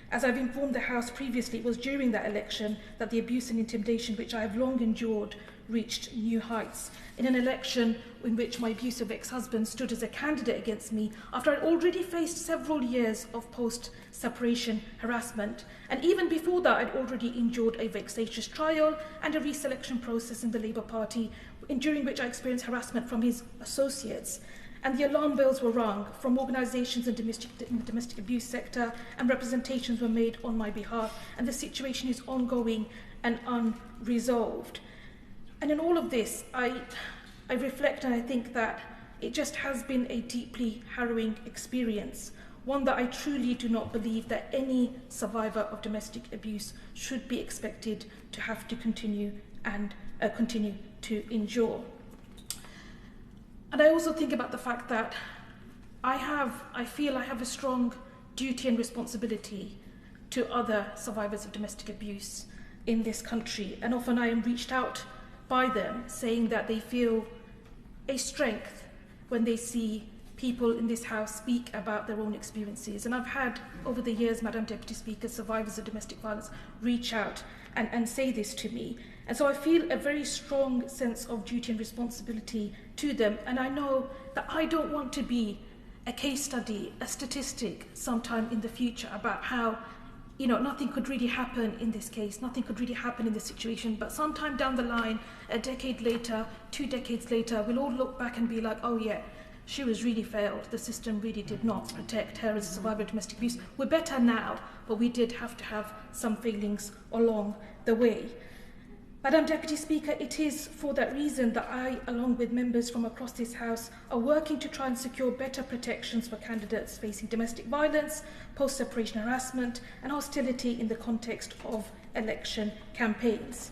As I've informed the House previously, it was during that election that the abuse and intimidation which I have long endured reached new heights. In an election in which my abusive ex-husband stood as a candidate against me after I'd already faced several years of post-separation harassment. And even before that, I'd already endured a vexatious trial and a reselection process in the Labour Party, during which I experienced harassment from his associates. And the alarm bells were rung from organisations in the domestic abuse sector, and representations were made on my behalf. And the situation is ongoing and unresolved. And in all of this, I reflect and I think that it just has been a deeply harrowing experience, one that I truly do not believe that any survivor of domestic abuse should be expected to have to continue to endure. And I also think about the fact that I feel I have a strong duty and responsibility to other survivors of domestic abuse in this country. And often I am reached out by them saying that they feel a strength when they see people in this House speak about their own experiences. And I've had, over the years, Madam Deputy Speaker, survivors of domestic violence reach out and say this to me. And so I feel a very strong sense of duty and responsibility to them. And I know that I don't want to be a case study, a statistic sometime in the future about how, nothing could really happen in this case, nothing could really happen in this situation. But sometime down the line, a decade later, 2 decades later, we'll all look back and be like, oh yeah, she was really failed. The system really did not protect her as a survivor of domestic abuse. We're better now, but we did have to have some failings along the way. Madam Deputy Speaker, it is for that reason that I, along with members from across this House, are working to try and secure better protections for candidates facing domestic violence, post-separation harassment and hostility in the context of election campaigns.